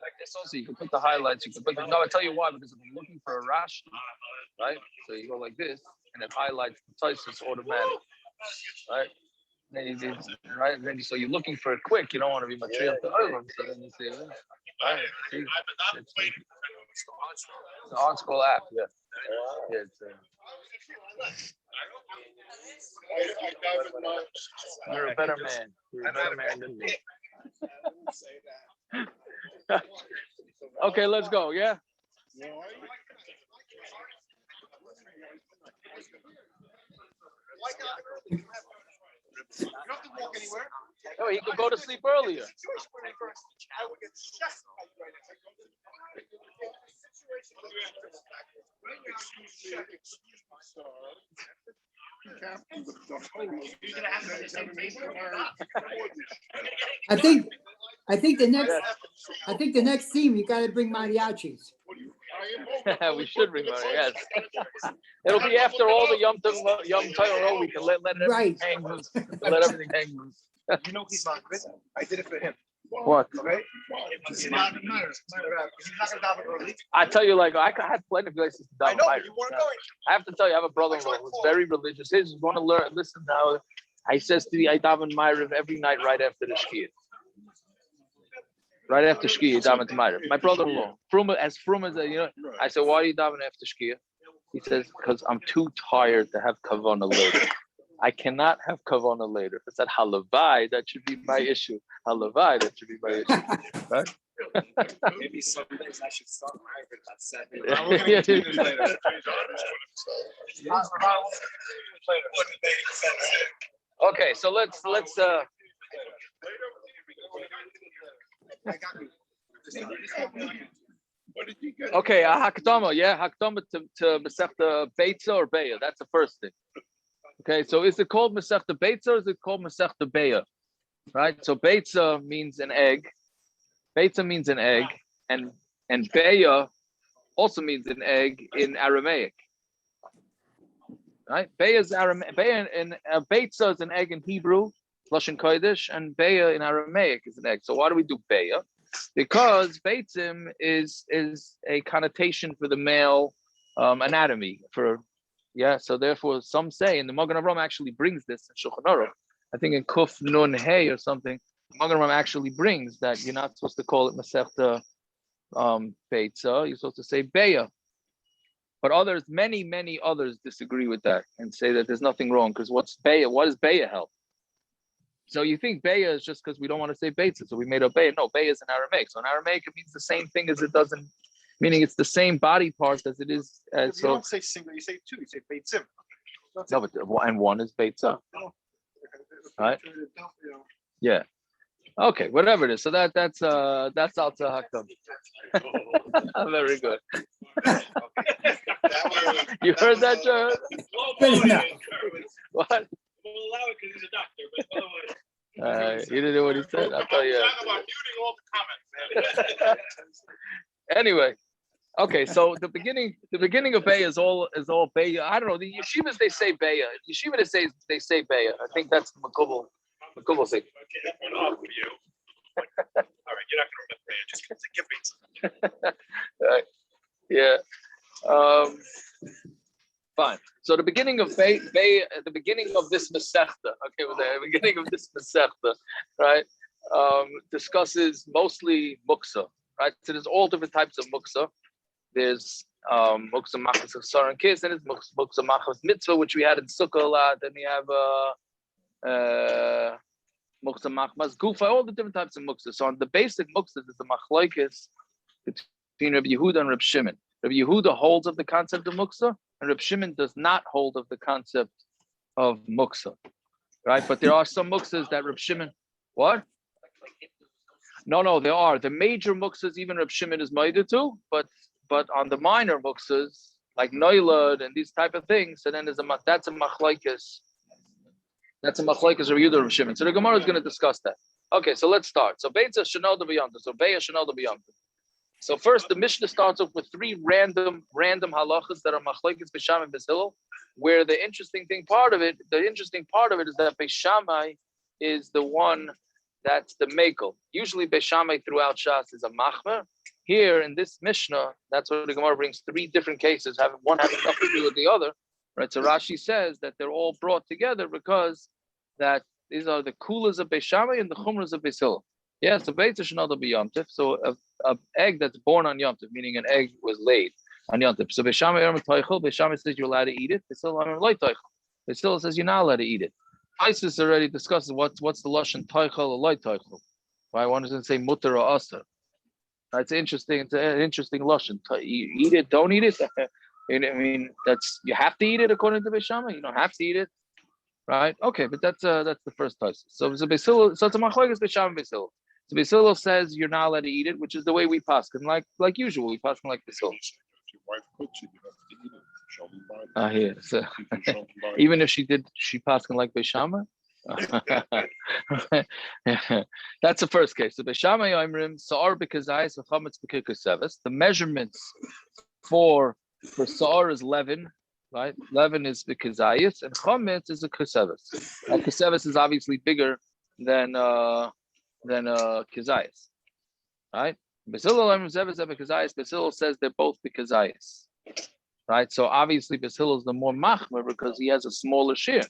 Like this also, you can put the highlights. You can put no. I tell you why, because if I'm looking for a Rashi, right? So you go like this, and it highlights the Taisus automatic, right? Then you did, right? Then so you're looking for it quick. You don't want to be material to Olam. So then you say, right? See, it's an on school app. Yeah, yeah. You're a better man. You're a better man than me. Okay, let's go. Yeah. You don't have to walk anywhere. No, he could go to sleep earlier. I think the next theme you got to bring mariachis. We should bring mariachis. Yes. It'll be after all the Yom Tov, we can let everything hang loose. Let everything hang loose. You know he's not good. I did it for him. What? Okay. I tell you, like I had plenty of places to daven. I know, but you weren't going. I have to tell you, I have a brother-in-law who's very religious. He's going to learn. Listen how he says to me, I daven Ma'ariv every night right after the Shkia. Right after Shkia, daven to Ma'ariv. My brother-in-law, as you know, I said, why are you daven after Shkia? He says, because I'm too tired to have kavanah later. I cannot have kavanah later. I said, halavai, that should be my issue. Halavai, that should be my issue. Right? Maybe some days I should start my at 7. Okay, so let's okay, hakdama, hakdama to Masechta Beitzah or Beitzah. That's the first thing. Okay, so is it called Masechta Beitzah or is it called Masechta Beitzah? Right? So Beitzah means an egg. Beitzah means an egg, and Beitzah also means an egg in Aramaic. Right? Beitzah is Aramaic. Beitzah is an egg in Hebrew, Lashon Kodesh, and Beitzah in Aramaic is an egg. So why do we do Beitzah? Because Beitzim is a connotation for the male anatomy. So therefore some say, and the Magen Avraham actually brings this in Shulchan Aruch, I think in Kuf Nun Hey or something, the Magen Avraham actually brings that you're not supposed to call it Masechta Beitzah, you're supposed to say Beitzah. But many others disagree with that and say that there's nothing wrong, because what's Beitzah? What does Beitzah help? So you think Beitzah is just because we don't want to say Beitzah, so we made up Beitzah. No, Beitzah is in Aramaic. So in Aramaic, it means the same thing as it does in, meaning it's the same body part as it is. You don't say single, you say two, you say Beitzim. No, but and one is Beitzah. Right? Yeah. Okay, whatever it is. So that's Al Tahakam. Very good. You heard that, Joe? What? We'll allow it because he's a doctor, but otherwise. You didn't know what he said. I'll tell you. Talk about muting all the comments. Anyway, okay. So the beginning of Beitzah is all Beitzah. I don't know. The yeshivas they say Beitzah. Yeshiva they say Beitzah. I think that's the Makubal thing. Okay, that went off for you. All right, you're not going to remember Beitzah. Just give me some. Right. Yeah. Fine. So the beginning of the beginning of this Masechta, okay, the beginning of this Masechta, right, discusses mostly muktza, right? So there's all different types of muktza. There's muktza machas of Sar and Kis, and it's muktza machas mitzvah, which we had in Sukkah a lot. Then we have muktza machmas gufa, all the different types of muktza. So on the basic muktza, there's the machlokes between Rabbi Yehuda and Rabbi Shimon. Rabbi Yehuda holds of the concept of muktza, and Rabbi Shimon does not hold of the concept of muktza, right? But there are some muktzas that Rabbi Shimon, what? No, there are. The major muktzas, even Rabbi Shimon is ma'adir to, but on the minor muktzas, like noilad and these type of things, so then that's a machlokes. That's a machlokes Rabbi Yehuda and Rabbi Shimon. So the Gemara is going to discuss that. Okay, so let's start. So Beitzah shenal d'v'yamtiv. So Beitzah shenal d'v'yamtiv. So first, the Mishnah starts off with 3 random halachas that are machlokes Beis Shamai and Beis Hillel, where the interesting part of it is that Beis Shamai is the one that's the makel. Usually Beis Shamai throughout Shas is a machmer. Here in this Mishnah, that's what the Gemara brings three different cases, one having nothing to do with the other. Right? So Rashi says that they're all brought together because that these are the kulas of Beis Shamai and the chumras of Beis Hillel. Yeah, so Beitzah should not be Yom Tov. So a egg that's born on Yom Tov, meaning an egg was laid on Yom Tov. So Beis Shamai Beis Shamai says you're allowed to eat it. Beis Hillel says you're not allowed to eat it. Isis already discusses what's the lashon teichel or loy teichel. Why one doesn't say mutter or aser. It's interesting. It's an interesting lashon. You eat it, don't eat it. I mean, you have to eat it according to Beis Shamai. You don't have to eat it, right? Okay, but that's the first Isis. So it's a Beis Hillel. So it's a machlokes Beis Shamai Beis Hillel. So Beis Hillel says you're not allowed to eat it, which is the way we paskin, like usual. We paskin like Beis Hillel. If your wife cooks it, you have to eat it. Here. So even if she paskin like Beis Shamai. That's the first case. So Beis Shamai Oimrim Sa'ar b'kazayis v'chametz b'kikuseves. The measurements for Sa'ar is leaven, right? Leaven is b'kazayis, and chametz is a kuseves. And kuseves is obviously bigger than kazayis, right? Beis Hillel Oimrim zeves b'kazayis. Beis Hillel says they're both b'kazayis. Right, so obviously Beis Hillel is the more machmer because he has a smaller share.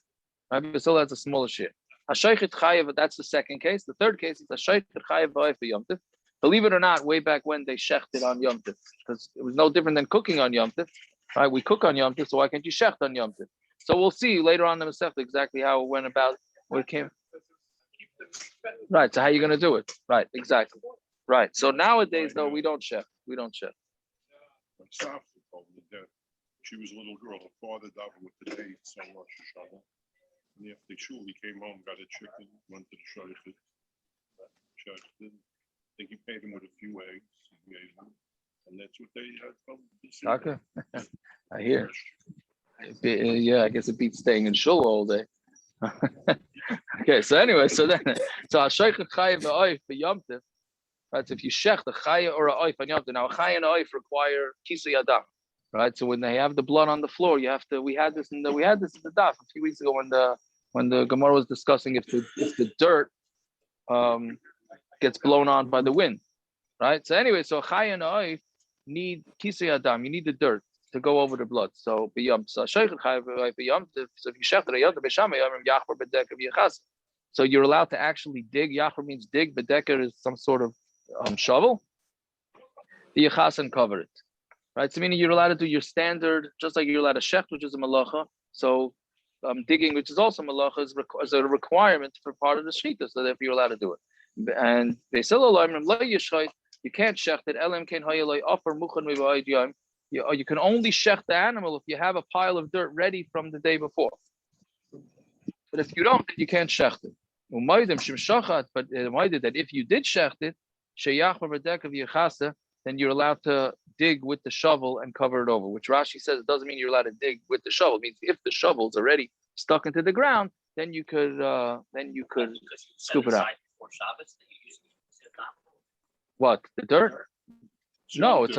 Right, Beis Hillel has a smaller share. Hashaykhet chayev, that's the second case. The third case is Hashaykhet chayev b'oif Yom Tov. Believe it or not, way back when they shechted on Yom Tov, because it was no different than cooking on Yom Tov. Right, we cook on Yom Tov, so why can't you shecht on Yom Tov? So we'll see later on in the Masechta exactly how it went about, where it came. Right, so how are you going to do it? Right, exactly. Right, so nowadays though we don't shecht. We don't shecht. She was a little girl. Her father died with the dates on Rosh Hashanah. And after shul, he came home, got a chicken, went to the shaykhid. I think he paid him with a few eggs. He gave him, and that's what they had from. Okay, I hear. Yeah, I guess it beats staying in shul all day. Okay, so anyway, so Hashaykhet chayev b'oif b'Yom Tov. Right, so if you shech the chaya or a oif on Yom Tov, now a chaya and a oif require kisui adam. Right, so when they have the blood on the floor, you have to. We had this in the daf a few weeks ago when the Gemara was discussing if the dirt gets blown on by the wind, right? So anyway, so Chai and Oif need kisei adam. You need the dirt to go over the blood. So b'yom. So sheikh Chai b'yom. So if you sheikh the yom Beis Shamai yom yachor bedeker v'yachas. So you're allowed to actually dig. Yachor means dig. Bedeker is some sort of shovel. The yachas and cover it. Right, so meaning you're allowed to do your standard, just like you're allowed to shecht, which is a malacha. So digging, which is also malacha, is a requirement for part of the shechita. So therefore you're allowed to do it. And Beis Hillel you can't shecht it. You can only shecht the animal if you have a pile of dirt ready from the day before. But if you don't, you can't shecht it. But that if you did shecht it, then you're allowed to dig with the shovel and cover it over, which Rashi says it doesn't mean you're allowed to dig with the shovel. It means if the shovel's already stuck into the ground, then you could scoop it out. What, the dirt? No, it's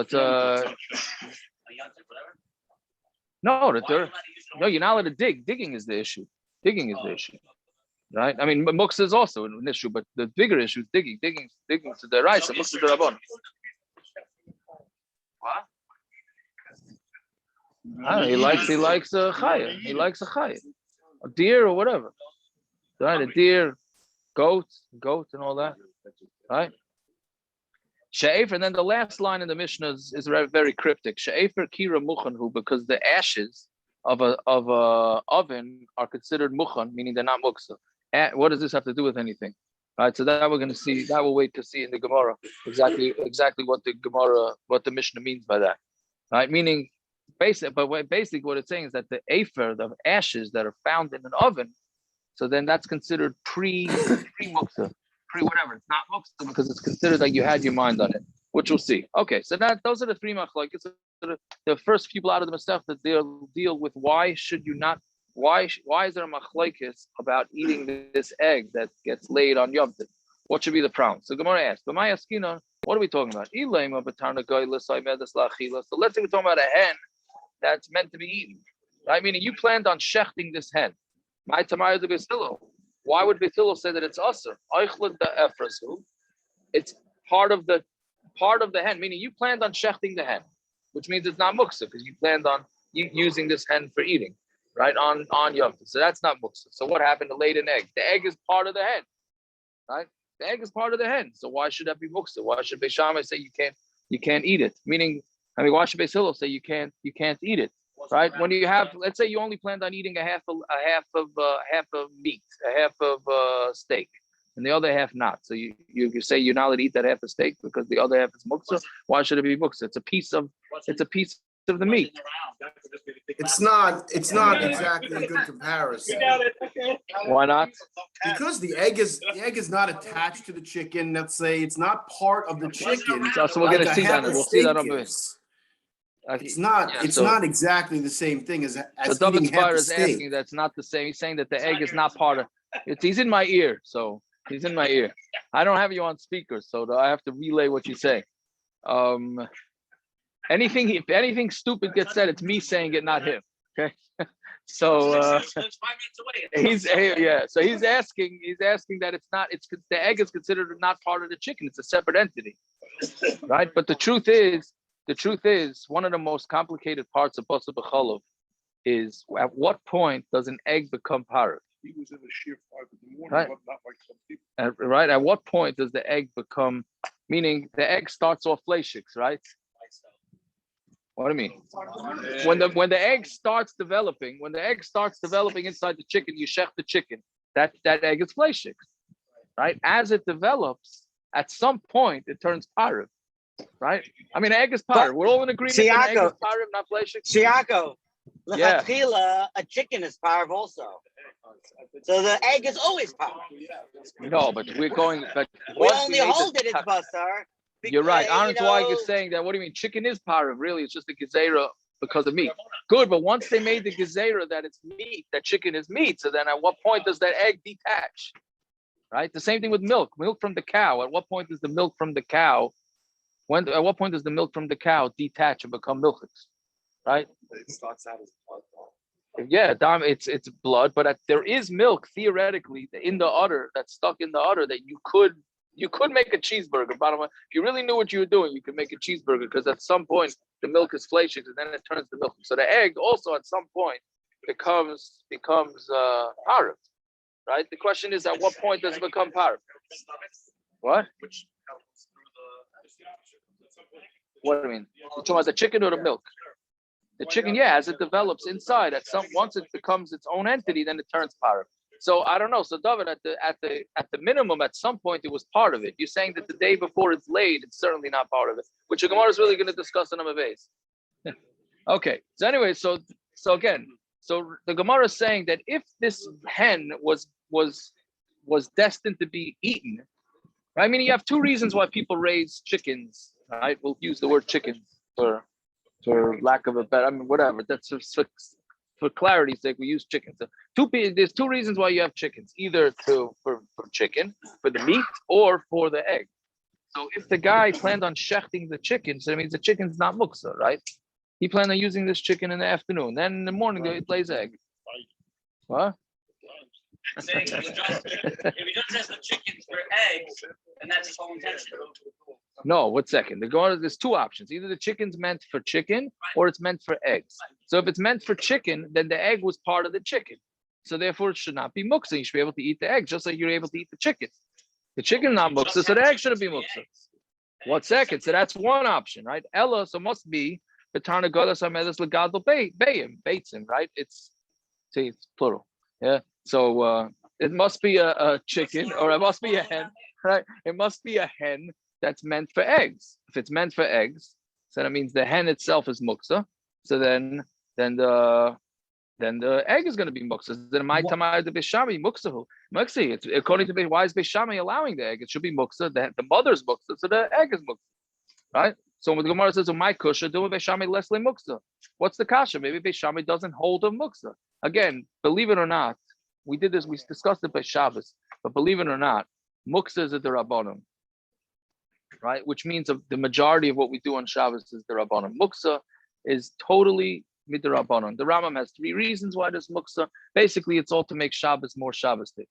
no, the dirt. No, you're not allowed to dig. Digging is the issue. Right? I mean, muktza is also an issue, but the bigger issue is digging. Digging to the right. So muktza to the rabban. What? He likes a chaya. He likes a chaya, a deer or whatever. Right? A deer, goat and all that. Right? She'efer, and then the last line in the Mishnah is very cryptic. She'efer kira muchanhu, because the ashes of a oven are considered muchan, meaning they're not muktza. What does this have to do with anything? All right, so that we're going to see. That we'll wait to see in the Gemara exactly what the Mishnah means by that. All right, meaning basically what it's saying is that the afer, the ashes that are found in an oven, so then that's considered pre-muktza, pre-whatever. It's not muktza because it's considered that you had your mind on it, which we'll see. Okay, so those are the three machlokes. The first few out of the Masechta that they'll deal with why should you not. Why is there a machlokes about eating this egg that gets laid on Yom Tov? What should be the problem? So Gemara asks, "But my askina, what are we talking about? So let's say we're talking about a hen that's meant to be eaten. I mean, you planned on shechting this hen. My tamar is a Beis Hillel. why would Beis Hillel say that it's usher? It's part of the hen, meaning you planned on shechting the hen, which means it's not muktza because you planned on using this hen for eating, right? On Yom Tov. So that's not muktza. So what happened to laid an egg? The egg is part of the hen, right? The egg is part of the hen. So why should that be muktza? Why should Beis Shamai say you can't eat it? Meaning, why should Beis Hillel say you can't eat it? Right? When you have, let's say you only planned on eating a half of meat, a half of steak, and the other half not. So you say you're not allowed to eat that half of steak because the other half is muktza. Why should it be muktza? It's a piece of the meat. It's not exactly a good comparison. Why not? Because the egg is not attached to the chicken. Let's say it's not part of the chicken. So we're like gonna see that. We'll see that on is. It's not. Yeah, it's not exactly the same thing as so eating half a is steak. asking that's not the same. He's saying that the egg is not part of. He's in my ear, so he's in my ear. I don't have you on speaker, so I have to relay what you say. If anything stupid gets said, it's me saying it, not him. Okay. So he's asking that it's not. It's the egg is considered not part of the chicken. It's a separate entity, right? But the truth is, one of the most complicated parts of Basa B'Cholov is at what point does an egg become parah? He was in the sheer 5 in the morning, Right. but not like some people. Right? At what point does the egg become? Meaning the egg starts off fleishiks, right? What do you mean? When the egg starts developing, inside the chicken, you shech the chicken. That egg is fleishik, right? As it develops, at some point it turns parah. Right? Egg is parah. We're all in agreement that egg is parah, not fleishik. Shiako, Yeah. a chicken is parv also. So the egg is always parv. No, but we're going. But We only hold it as basar. You're right. Aaron Zweig is saying that. What do you mean? Chicken is parv. Really, it's just a gezeira because of meat. Good, but once they made the gezeira that it's meat, that chicken is meat. So then, at what point does that egg detach? Right. The same thing with milk. Milk from the cow. At what point does the milk from the cow? At what point does the milk from the cow detach and become milchiks? Right? It starts out as blood. Yeah, it's blood, but there is milk theoretically in the udder that's stuck in the udder that you could make a cheeseburger. Bottom line, if you really knew what you were doing, you could make a cheeseburger because at some point the milk is fleishik and then it turns to milk. So the egg also at some point becomes parv, right? The question is, at what point does it become parv? What? What do you mean? You're talking about the chicken or the milk? The chicken, yeah, as it develops inside, once it becomes its own entity, then it turns parv. So I don't know. So David, at the minimum, at some point it was part of it. You're saying that the day before it's laid, it's certainly not part of it, which the Gemara is really going to discuss in Amud Beis. Okay. So anyway, so again, the Gemara is saying that if this hen was destined to be eaten, right? I mean, you have two reasons why people raise chickens. Right? We'll use the word chickens for lack of a better. Whatever. That's for clarity's sake, we use chickens. So there's two reasons why you have chickens: either for chicken, for the meat, or for the egg. So if the guy planned on shechting the chicken, so that means the chicken's not muktza, right? He planned on using this chicken in the afternoon. Then in the morning it lays egg. What? If he just has the chickens for eggs, then that's his whole intention. No, 1 second. There's two options. Either the chicken's meant for chicken or it's meant for eggs. So if it's meant for chicken, then the egg was part of the chicken. So therefore it should not be muktza. You should be able to eat the egg just like you're able to eat the chicken. The chicken not muktza, so the egg shouldn't be muktza. 1 second. So that's one option, right? Ella, so must be the tarnagolas hamedas legadol beitzim, right? It's plural. Yeah. So it must be a chicken or it must be a hen, right? It must be a hen that's meant for eggs. If it's meant for eggs, so that means the hen itself is muktza. So then the egg is going to be muktza. Then my tamar the Beis Shamai muksahu. Muksi. It's according to why is Beis Shamai allowing the egg? It should be muktza. The mother's muktza, so the egg is muktza, right? So when the Gemara says, "My kusha do Beis Shamai lesle muksa," what's the kasha? Maybe Beis Shamai doesn't hold a muksa. Again, believe it or not, we did this. We discussed it by Shabbos, but believe it or not, muksa is a derabanan, right? Which means the majority of what we do on Shabbos is derabanan. Muksa is totally midrabanan. The Rambam has 3 reasons why there's muksa. Basically, it's all to make Shabbos more Shabbos day.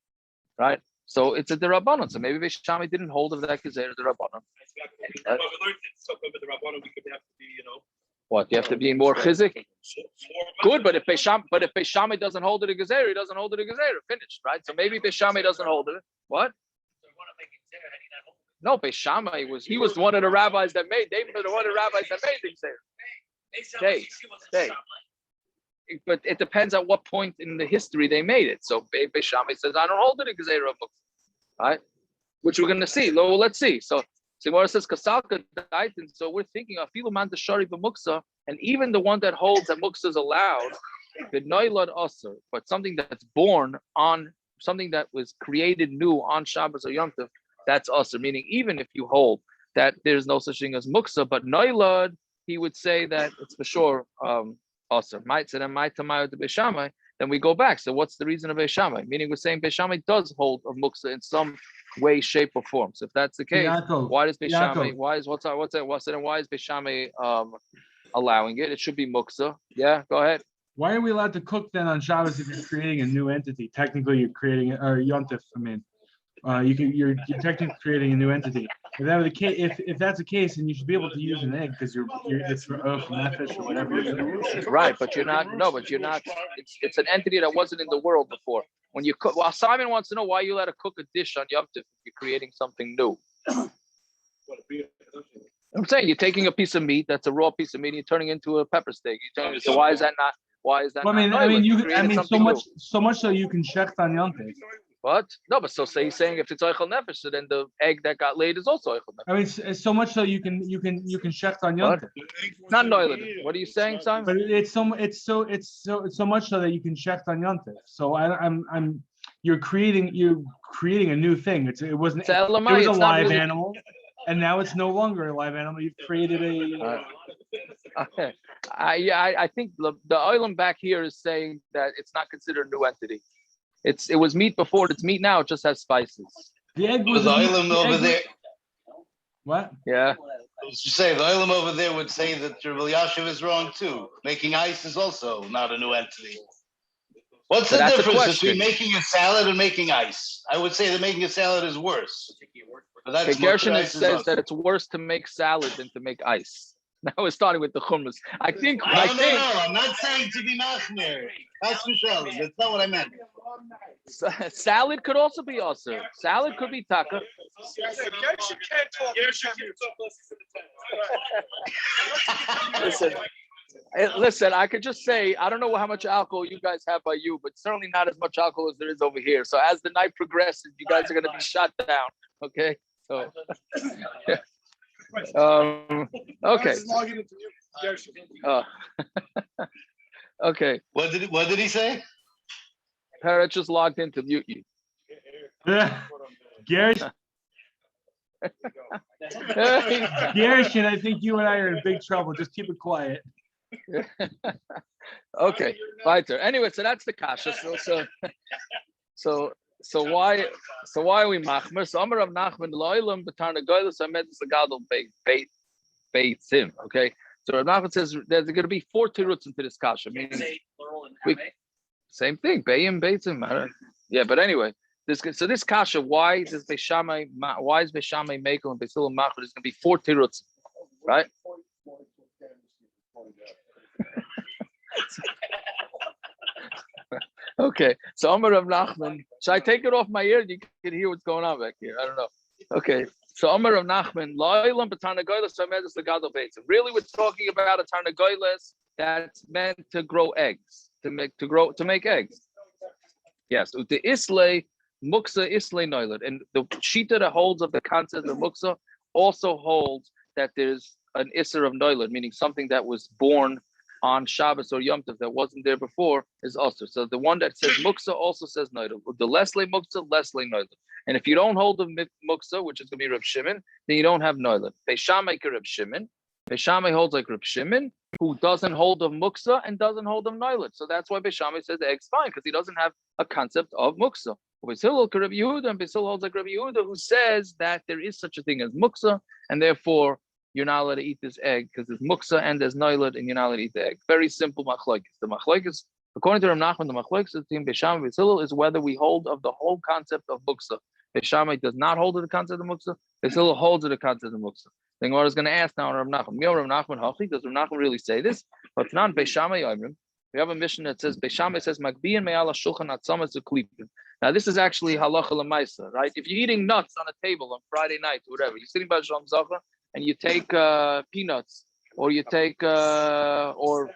right? So it's a derabbanon. So maybe Beis Shammai didn't hold of that gezeira derabbanon. But we learned that stuff over the Rabbah, we could have to be, What, you have to be more chizik? Good, but if Beis Shammai doesn't hold it a gezeira, he doesn't hold it a gezeira. Finished, right? So maybe Beis Shammai doesn't hold it. What? No, Beis Shammai he was one of the rabbis that made. They were the one of the rabbis that made the gezeira. But it depends at what point in the history they made it. So Beis Shammai says, I don't hold it a gezeira of muktza, right? Which we're going to see. Well, let's see. So Gemara says kasalka daitin. So we're thinking of filu man deshari b'muksa, and even the one that holds that muksa is allowed, the noilad aser, but something that's born on something that was created new on Shabbos or Yom Tov, that's aser. Meaning, even if you hold that there's no such thing as muksa, but noilad, he would say that it's for sure aser. Might say then might tamayot the Beis Shammai. Then we go back. So what's the reason of Beis Shammai? Meaning we're saying Beis Shammai does hold of muksa in some way, shape, or form. So if that's the case, why does Beis Shammai? Why is what's Beis Shammai allowing it? It should be muksa. Yeah, go ahead. Why are we allowed to cook then on Shabbos if you're creating a new entity? Technically, you're creating or Yom Tov. I mean, you're technically creating a new entity. If that were the case, if that's the case, then you should be able to use an egg because it's for nefesh or whatever you're doing. Right, but you're not. No, but you're not. It's an entity that wasn't in the world before. When you cook, well, Simon wants to know why you let to cook a dish on Yom Tov if you're creating something new. I'm saying you're taking a piece of meat that's a raw piece of meat and you're turning it into a pepper steak. So why is that not? Why is that? Well, so much so you can shecht on Yom Tov. What? No, but so say he's saying if it's oichel nefesh, so then the egg that got laid is also oichel nefesh. I mean, it's so much so you can shecht on Yom Tov. Not noiling. What are you saying, Simon? But it's so much so that you can shecht on Yom Tov. So you're creating a new thing. It was a live animal, and now it's no longer a live animal. You've created a. I think the oilam back here is saying that it's not considered a new entity. It was meat before. It's meat now. It just has spices. The egg was the oilam over there. What? Yeah. I was just saying, the oilam over there would say that Rabbi Yashiv is wrong too. Making ice is also not a new entity. What's the difference between making a salad and making ice? I would say that making a salad is worse. Gershon says that it's worse to make salad than to make ice. Now we're starting with the hummus. I think. No, I'm not saying to be machmir. That's not what I meant. Salad could also be also. Salad could be taka. Listen, I could just say, I don't know how much alcohol you guys have by you, but certainly not as much alcohol as there is over here. So as the night progresses, you guys are going to be shut down. Okay? So, okay. Okay. What did he say? Parrot just logged in to mute you. Gershon, I think you and I are in big trouble. Just keep it quiet. Okay, weiter. Anyway, so that's the kasha. So why are we machmer? So Amar Rav Nachman lo'ilam b'tarna goylus amedus legadol beitzim. Okay, so Rav Nachman says there's going to be 4 tiruts into this kasha. Meaning same thing, beim beitzim. Yeah, but anyway, this kasha. Why is Beis Shammai mekel and Beis Hillel machmer? There's going to be 4 tiruts, right? Okay, so Amar Rav Nachman. Should I take it off my ear? You can hear what's going on back here. I don't know. Okay, so Amar Rav Nachman. Really, we're talking about a tarnagoyles that's meant to grow eggs, to make eggs. Yes, the islay muktza islay noilet, and the shita that holds of the concept of muktza also holds that there's an isser of noilet, meaning something that was born on Shabbos or Yom Tov that wasn't there before is also. So the one that says muktza also says noilet. The lesle muktza, lesle noilet. And if you don't hold the muktza, which is going to be Reb Shimon, then you don't have noilet. Beis Shammai Reb Shimon. Beis Shammai holds like Reb Shimon, who doesn't hold of muktza and doesn't hold of noilet. So that's why Beis Shammai says the egg's fine, because he doesn't have a concept of muktza. Beis Hillel Reb Yehuda, and Beis Hillel holds like Reb Yehuda, who says that there is such a thing as muktza, and therefore you're not allowed to eat this egg because there's muktza and there's noilet, and you're not allowed to eat the egg. Very simple machlokes. The machlokes According to Rav Nachman, the machlokes between Beis Shammai and Beis Hillel is whether we hold of the whole concept of muktza. Beis Shammai does not hold of the concept of muktza. Beis Hillel holds of the concept of muktza. The Gemara is going to ask now Rav Nachman. Rav Nachman Hachi, does Rav Nachman really say this? But not Beis Shammai Yomrim. We have a Mishna that says Beis Shammai says Magbiyan me'ala shulchan atzamas uklipin. Now this is actually halacha lemaisa, right? If you're eating nuts on a table on Friday night, or whatever, you're sitting by Shalom Zacha and you take peanuts, or you take or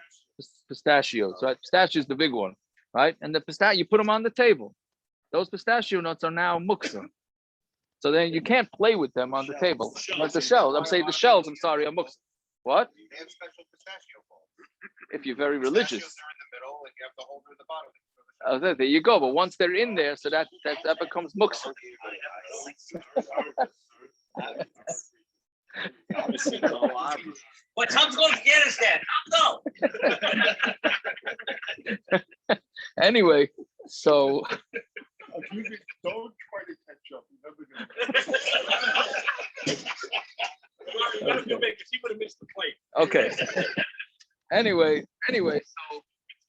pistachios, right? Pistachio is the big one, right? And the pistachio, you put them on the table. Those pistachio nuts are now muktza. So then you can't play with them on the table. Like the shells, I'm saying the shells, I'm sorry, are muktza. What? They have special pistachio balls. If you're very religious. Pistachios are in the middle, and you have the holder in the bottom. There you go. But once they're in there, so that becomes muktza. What Tom's going to Afghanistan? Tom, go. Anyway, so Don't try to catch up. He would have missed the plate. okay. Anyway,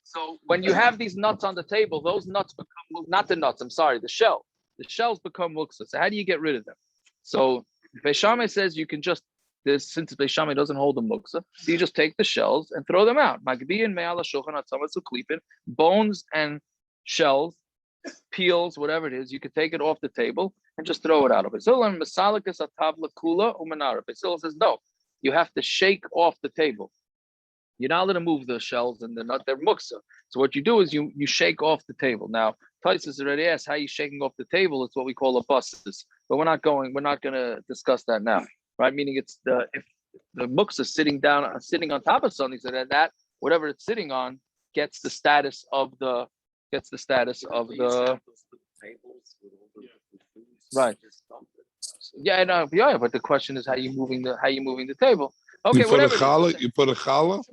so when you have these nuts on the table, those nuts become not the nuts. I'm sorry, the shell. The shells become muktza. So how do you get rid of them? So Beis Shammai says you can just since Beis Shammai doesn't hold the muktza, so you just take the shells and throw them out. Magbiyan me'ala shulchan atzamas uklipin, bones and shells, peels, whatever it is, you can take it off the table and just throw it out of it. Beis Hillel says no, you have to shake off the table. You're not allowed to move the shells and they're muktza. So what you do is you shake off the table. Now, Taisus already asked how you shaking off the table. It's what we call a bustus, but we're not going to discuss that now, right? Meaning it's if the muktza is sitting on top of something, so that whatever it's sitting on gets the status of the right. Yeah, no, yeah, but the question is how you moving the table. Okay, whatever. You put a challah.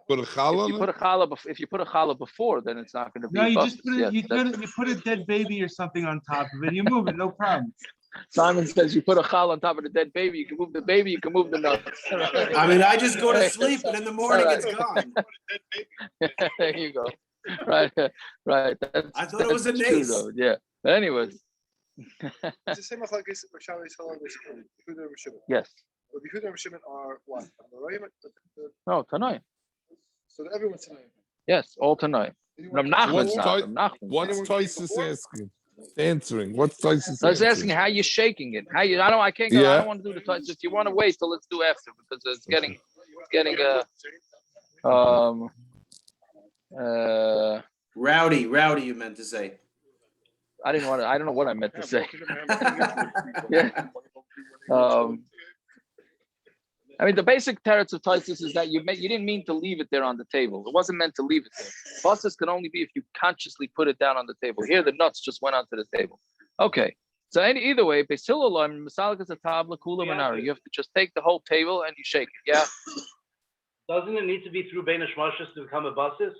Put a challah. If you put a challah before, then it's not going to be. No, you just put it. You put a dead baby or something on top of it. You move it, no problem. Simon says you put a challah on top of the dead baby. You can move the baby. You can move the nuts. I mean, I just go to sleep and in the morning it's gone. There you go. Right. I thought it was a true, nace. though. Yeah. But anyways. It's the same as like Shabbos, Yehuda and Shimon. Yes. But Yehuda and Shimon are what? No, tonight. So everyone's tonight. Yes, all tonight. Rav Nachman's not. What's Taisus asking? Answering. What's Taisus I was asking how you shaking it. I can't go. I don't want to do the Taisus. If you want to wait, so let's do after because it's getting Rowdy, you meant to say. I don't know what I meant to say. Yeah. I mean, the basic teretz of Taisus is that you didn't mean to leave it there on the table. It wasn't meant to leave it there. Busses can only be if you consciously put it down on the table. Here, the nuts just went onto the table. Okay. So either way, Beis Hillel Masalikas Atabla Kula Manara. You have to just take the whole table and you shake it. Yeah. Doesn't it need to be through Bein Hashmashas to become a basis?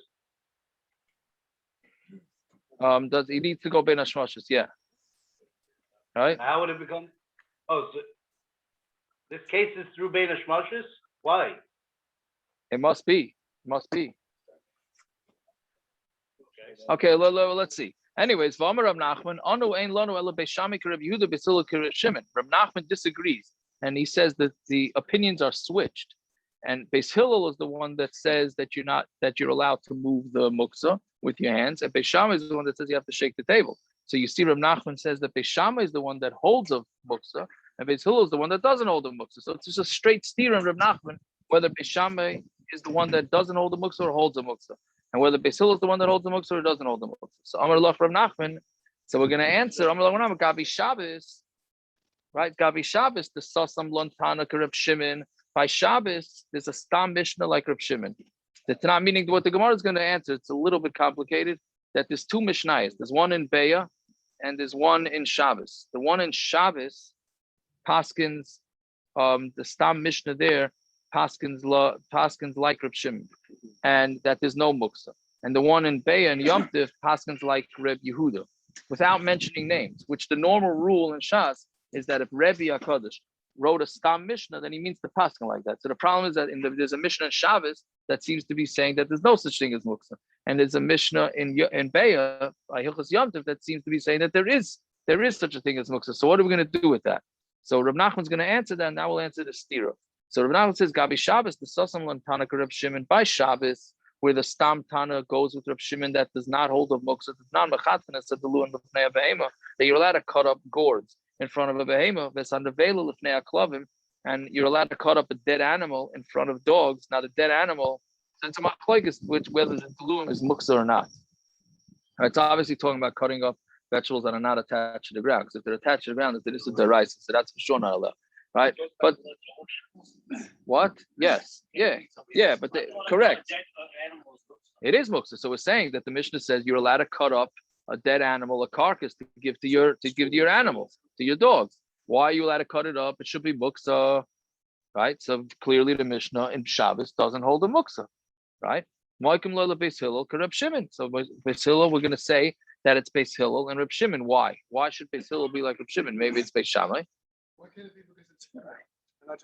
He needs to go Bein Hashmashas? Yeah. Right. How would it become? Oh, so this case is through Bein Hashmashas? Why? It must be. Okay, let's see. Anyways, V'amar Rav Nachman, Anu ein lanu ela Beis Shammai k'Rav Yehuda Beis Hillel k'Rav Shimon. Rav Nachman disagrees, and he says that the opinions are switched. And Beis Hillel is the one that says that you're allowed to move the muktza with your hands, and Beis Shammai is the one that says you have to shake the table. So you see, Rav Nachman says that Beis Shammai is the one that holds of muktza, and Beis Hillel is the one that doesn't hold the muktza. So it's just a straight steer in Rav Nachman whether Beis Shammai is the one that doesn't hold the muktza or holds the muktza, and whether Beis Hillel is the one that holds the muktza or doesn't hold the muktza. So Amar Lach Rav Nachman. So we're going to answer Amar Lach Gabi Shabbos, right? Gabi Shabbos, the Sasam Lontana Rav Shimon. By Shabbos, there's a stam Mishna like Rav Shimon. That's not meaning what the Gemara is going to answer. It's a little bit complicated. That there's two Mishnayos. There's one in Beya and there's one in Shabbos. The one in Shabbos, Paskins, the stam Mishnah there, Paskins like Rav Shimon, and that there's no muktza. And the one in Beya and Yom Tov, Paskins like Reb Yehuda, without mentioning names. Which the normal rule in Shas is that if Rebbe HaKadosh wrote a stam Mishnah, then he means the paskin like that. So the problem is that there's a Mishnah in Shabbos that seems to be saying that there's no such thing as muktza. And there's a Mishnah in Beya by Hilchos Yom Tov that seems to be saying that there is such a thing as muktza. So what are we going to do with that? So Reb Nachman's going to answer that, and now we'll answer the stira. So Reb Nachman says, Gabi Shabbos, the Sasam Lantana Reb Shimon by Shabbos, where the stam Tana goes with Reb Shimon that does not hold of muktza, does not mechatana said the luan l'fnei behema, that you're allowed to cut up gourds in front of a behema, v'san devela l'fnei klavim, and you're allowed to cut up a dead animal in front of dogs. Now the dead animal, since a machlokes which whether the luan is muktza or not. It's obviously talking about cutting up vegetables that are not attached to the ground. Because if they're attached to the ground, it's a rice, so that's for sure not allowed, right? But what? Yes, yeah, but correct. It is muktza. So we're saying that the Mishnah says you're allowed to cut up a dead animal, a carcass, to give to your animals, to your dogs. Why are you allowed to cut it up? It should be muktza, right? So clearly the Mishnah in Shabbos doesn't hold a muktza, right? Moikim lo Beis Hillel, Reb Shimon. So Beis Hillel, we're going to say that it's Beis Hillel and Reb Shimon. Why? Why should Beis Hillel be like Reb Shimon? Maybe it's Beis Shamai. Why can't it be because it's food?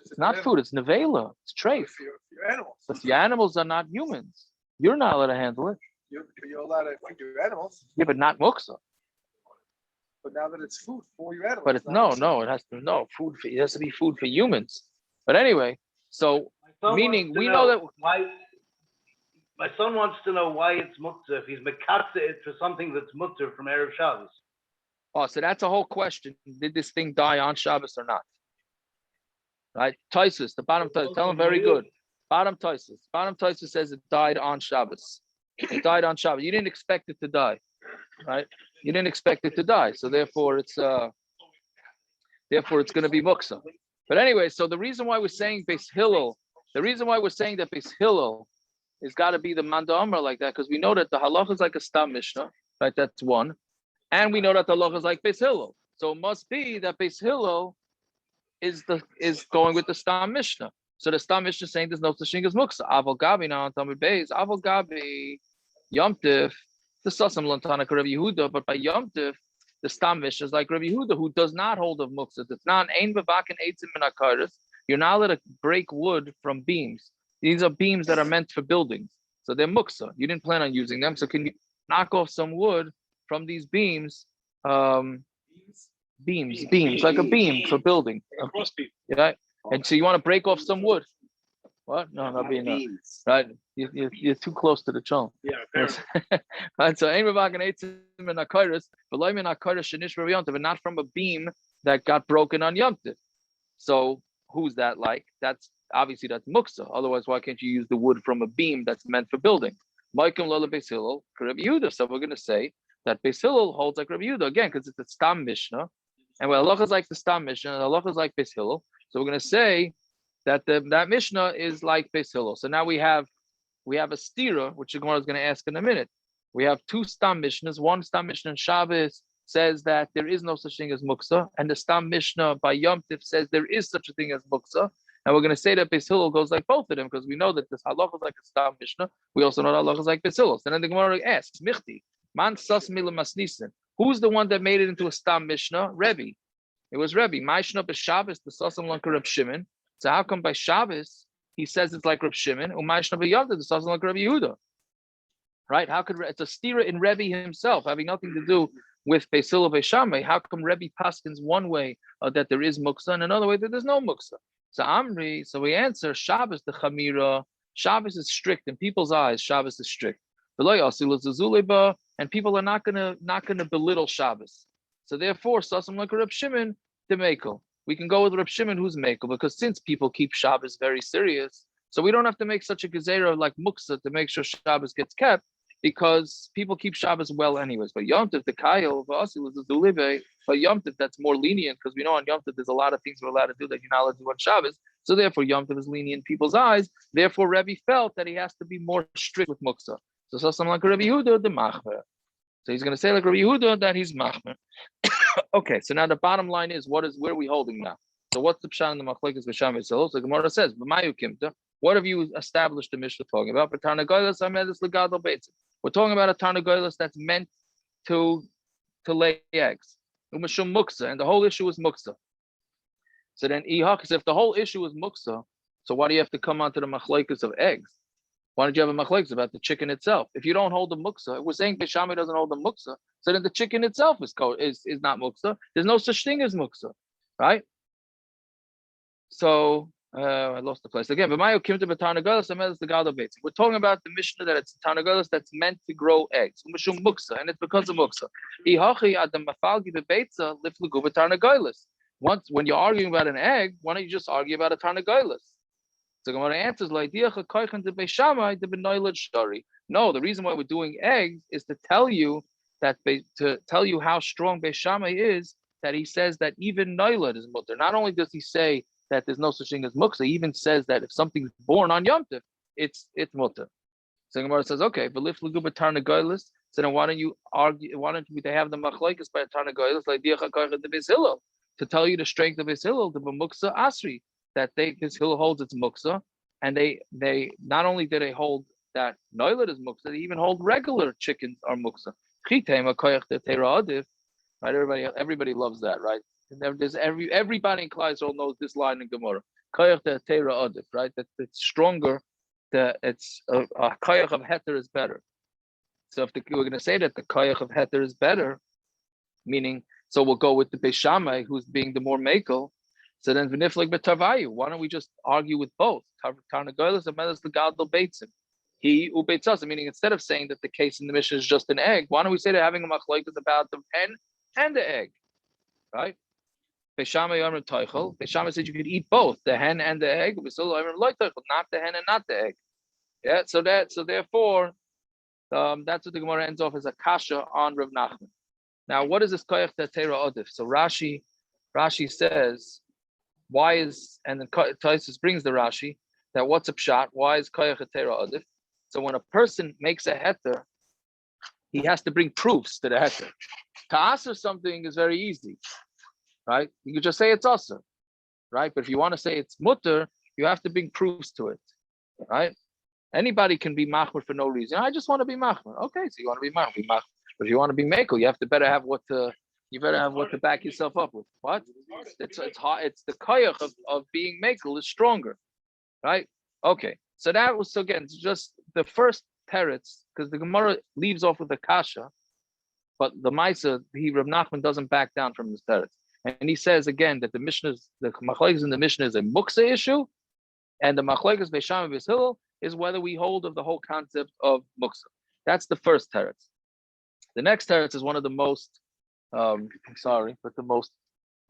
It's not food. It's nevela. It's treif. For your animals. But the animals are not humans. You're not allowed to handle it. You're allowed to feed your animals. Yeah, but not muksa. But now that it's food for your animals. But it's it has to food. It has to be food for humans. But anyway, so meaning we know that why. My son wants to know why it's muktza if he's mekatze it for something that's mutter from Erev Shabbos. Oh, so that's a whole question. Did this thing die on Shabbos or not? Right? Taisus, the bottom Taisus, tell him very good. Bottom Taisus says it died on Shabbos. It died on Shabbos. You didn't expect it to die, right? You didn't expect it to die, so therefore it's going to be muksa. But anyway, so the reason why we're saying Beis Hillel, that Beis Hillel is got to be the Manda Amar like that, because we know that the halacha is like a stam Mishnah, right? That's one, and we know that the halacha is like Beis Hillel. So it must be that Beis Hillel is going with the stam Mishnah. So the stam Mishnah is saying there's no such thing as muksa. Aval Gabi now on Talmud Beis. Aval Gabi Yom Tov. The Sasam Lantana Rabbi Yehuda, but by Yom Tov, the stam Mishnah is like Rabbi Yehuda, who does not hold of muksa. It's not ein bevaken eitzim min hakaris. You're not allowed to break wood from beams. These are beams that are meant for buildings, so they're muksa. You didn't plan on using them, so can you knock off some wood from these beams? Beams, like a beam for building. Yeah. And so you want to break off some wood. What? No, not being right. You're too close to the chum. Yeah. Yes. Right. So but not from a beam that got broken on Yom Tov. So who's that like? That's muksa. Otherwise, why can't you use the wood from a beam that's meant for building? Beis Hillel, Rabbi Yehuda. So we're going to say that Beis Hillel holds like Rabbi Yehuda again because it's a stam Mishnah, and well, halacha is like the stam Mishnah, and halacha is like Beis Hillel. So we're going to say that that Mishnah is like Beis Hillel. So now we have a stira, which the Gemara is going to ask in a minute. We have two stam Mishnahs. One stam Mishnah in Shabbos says that there is no such thing as muksa, and the stam Mishnah by Yom Tov says there is such a thing as muksa. And we're going to say that Beis Hillel goes like both of them because we know that this halacha is like a stam Mishnah. We also know that halacha is like Beis Hillel. So then the Gemara asks, Michti, man sas mila masnisen. Who's the one that made it into a stam Mishnah? Rebbe. It was Rebbe. Ma'ishna b'Shabbos the sasam lanka Reb Shimon. So how come by Shabbos he says it's like Reb Shimon? U'ma'ishna b'Yom Tov the sasam lanka Rabbi Yehuda. Right? How could it's a stira in Rebbe himself, having nothing to do with Beis Hillel Beis Shamai? How come Rebbe paskins one way that there is muksa and another way that there's no muksa? So Amri, so we answer Shabbos the Chamira. Shabbos is strict in people's eyes. Shabbos is strict. And people are not gonna belittle Shabbos. So therefore, Sasam like Reb Shimon to Mekel. We can go with Reb Shimon who's Mekel because since people keep Shabbos very serious, so we don't have to make such a gezeira like muktza to make sure Shabbos gets kept because people keep Shabbos well anyways. But Yom Tov the Kayil but Yom Tov that's more lenient because we know on Yom Tov there's a lot of things we're allowed to do that you're not allowed to do on Shabbos. So therefore Yom Tov is lenient in people's eyes. Therefore Rebbe felt that he has to be more strict with muktza. So something like Rabbi Yehuda the machmer. So he's going to say like Rabbi Yehuda that he's machmer. Okay, so now the bottom line is where are we holding now? So what's the pshat in the machlokes Beis Shamai? So the Gemara says, what have you established the Mishnah talking about? We're talking about a tarnagoylas that's meant to lay eggs. Umashum muktza, and the whole issue is muktza. So then, if the whole issue is muktza, so why do you have to come onto the machlokes of eggs? Why don't you have a machlokes about the chicken itself? If you don't hold the muktza, we're saying Beis Shamai doesn't hold the muktza, so then the chicken itself is not muktza. There's no such thing as muktza, right? So I lost the place again. But we're talking about the Mishna that it's tarnagolas that's meant to grow eggs, and it's because of muktza. Once when you're arguing about an egg, why don't you just argue about a tarnagolas? So Gemara answers like no, the reason why we're doing eggs is to tell you how strong Beis Shamai is, that he says that even noilad is mutter. Not only does he say that there's no such thing as muktza, he even says that if something's born on Yom Tov, it's mutter. So Gemara says, okay, but if luguba tarnagolas, so then why don't you argue? Why don't they have the machlokes by tarnagolas like the Beis Hillel to tell you the strength of Beis Hillel, the muktzah asri, that Beis Hillel holds its muktzah, and they not only do they hold that noilad is muktzah, they even hold regular chickens are muktzah. Right? Everybody loves that, right? And there's everybody in Klai Yisrael knows this line in Gemara. Koyach de Teira Adif, right? That it's stronger. That it's a koyach of heter is better. So if we're going to say that the koyach of heter is better, meaning, so we'll go with the Beis Shamai who's being the more mekel. So then v'niflik betavayu. Why don't we just argue with both? Tarnagolas and medas the gadol beitzim. He ubeitzas, meaning instead of saying that the case in the Mishnah is just an egg, why don't we say that having a machlokes about the hen and the egg, right? Beis Shamai Amud Teichel. Beis Shamai said you could eat both the hen and the egg. Beis Hillel Amud Lo Teichel, not the hen and not the egg. Yeah. So therefore, that's what the Gemara ends off as a kasha on Rav Nachman. Now, what is this koyach teira odif? So Rashi says, why is, and then Taisus brings the Rashi that what's a pshat? Why is koyach teira odif? So when a person makes a heter, he has to bring proofs to the heter. To answer something is very easy, right? You could just say it's asr, right? But if you want to say it's mutter, you have to bring proofs to it, right? Anybody can be machmer for no reason. I just want to be machmer. Okay, so you want to be machmer. But if you want to be mekel, you have to better have what to back yourself up with. What? It's hard. It's the koyach of being mekel is stronger, right? Okay. So that was, so again, just the first teretz, because the Gemara leaves off with the kasha, but the Maisa, Rav Nachman doesn't back down from this teretz. And he says again that the machlokes in the Mishnah is a muktza issue, and the machlokes Beis Shamai Beis Hillel is whether we hold of the whole concept of muktza. That's the first teretz. The next teretz is one of the most, the most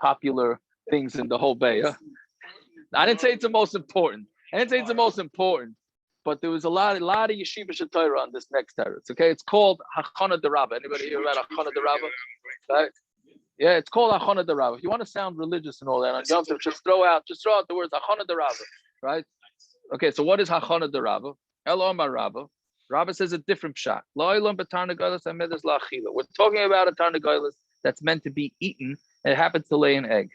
popular things in the whole Beis. I didn't say it's the most important. But there was a lot of yeshiva sh'Torah on this next teretz. Okay, it's called Hachana de Rabbah. Anybody hear about Hachana de Rabbah? Right? Yeah, it's called Hachana de Rabbah. If you want to sound religious and all that, on Yom Tov, just throw out the words Hachana de Rabbah. Right? Okay, so what is Hachana de Rabbah? El Omar Rabbah. Rabbah says a different pshat. We're talking about a tarnagolas that's meant to be eaten, and it happens to lay an egg.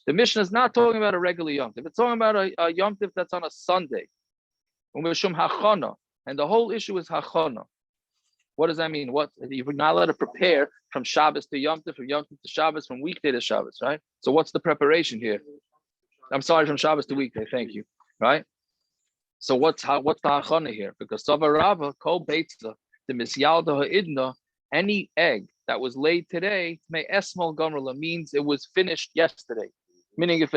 The Mishnah is not talking about a regular Yom Tov. It's talking about a Yom Tov that's on a Sunday. And the whole issue is hachana. What does that mean? What, you're not allowed to prepare from Shabbos to Yom Tov, from Yom Tov to Shabbos, from weekday to Shabbos, right? So what's the preparation here? I'm sorry, from Shabbos to weekday. Thank you. Right? So what's the hachana here? Because Sava Rabbah, Kol Beitzah, the Misyalda Ha'idna, any egg that was laid today, may esmal gomrla, means it was finished yesterday. Meaning if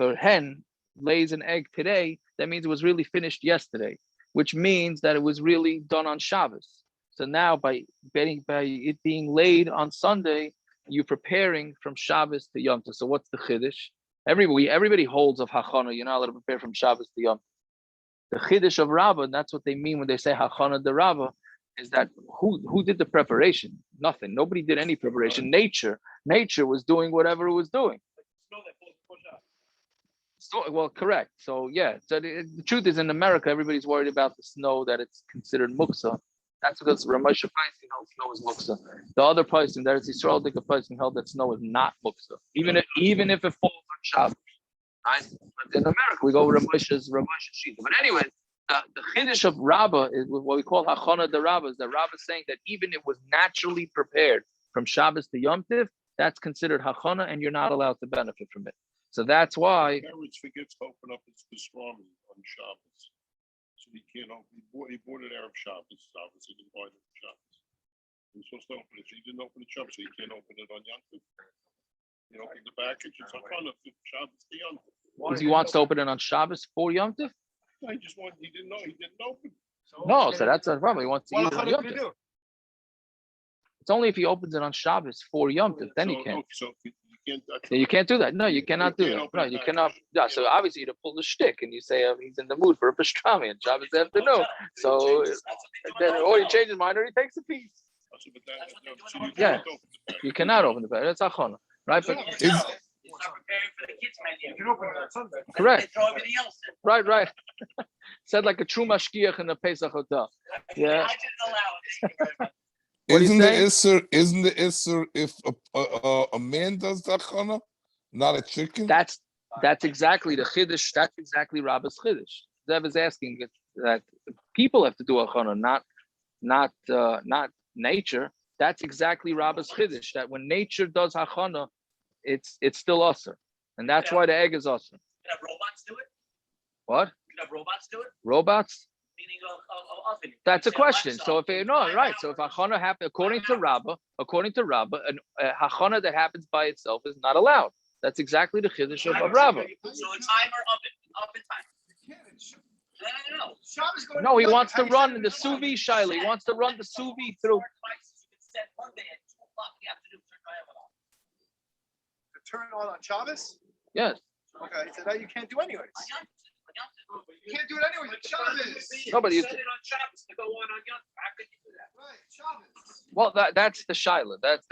a hen lays an egg today, that means it was really finished yesterday, which means that it was really done on Shabbos. So now by it being laid on Sunday, you're preparing from Shabbos to Yom Tov. So what's the chiddush? Everybody holds of hachana. You're not allowed to prepare from Shabbos to Yom Tov. The chiddush of Rabbah, and that's what they mean when they say hachana de Rabbah, is that who did the preparation? Nothing. Nobody did any preparation. Nature was doing whatever it was doing. So, well, correct. So yeah. So the truth is, in America, everybody's worried about the snow, that it's considered muktza. That's because Ramosha Paising held snow is muktza. The other Paising, there is Yisrael Dika Paising held that snow is not muktza, even if it falls on Shabbos. Right? But in America, we go with Ramosha's sheet. But anyway, the chiddush of Rabbah is what we call hachana de Rabbah. Is that Rabbah is saying that even if it was naturally prepared from Shabbos to Yom Tov, that's considered hachana, and you're not allowed to benefit from it. So that's why. Parents forgets to open up his pastrami on Shabbos, so he can't open. He bought it Erev Shabbos. Obviously, he didn't buy it on Shabbos. He was supposed to open it. So he didn't open it Shabbos, so he can't open it on Yom Tov. He opened the package. It's on Shabbos to Yom Tov. Because he wants to open it on Shabbos for Yom Tov? No, he just wanted. He didn't know. He didn't open. No, so that's a problem. He wants to eat it on Yom Tov. It's only if he opens it on Shabbos for Yom Tov, then he can. So you can't. You can't do that. No, you cannot do that. No, you cannot. Yeah, so obviously you pull the shtick and you say he's in the mood for a pastrami on Shabbos afternoon. So then, or he changes his mind or he takes a piece. Yeah, you cannot open the bag. That's achona, right? But correct. Right. Said like a true mashgiach in a Pesach hotel. Yeah. Isn't the isser if a man does the achana, not a chicken? That's exactly the chiddush. That's exactly Rabbah's chiddush. Zev is asking that people have to do achana, not nature. That's exactly Rabbah's chiddush. That when nature does achana, it's still usher, and that's why the egg is usher. You have robots do it. What? You have robots do it. Robots? Meaning of oven. That's a question. So if right. So if hachana happens according to Rabbah, an hachana that happens by itself is not allowed. That's exactly the chiddush of Rabbah. So a timer oven timer. No, he wants to run in the sous vide, Shaila. He wants to run the sous vide through. To turn on Shabbos? Yes. Okay, so that you can't do anyways. You can't do it anyways. It's Shabbos. No, but you. Set it on Shabbos to go on Yom. How could you do that? Right, Shabbos. Well, that's the Shaila. That's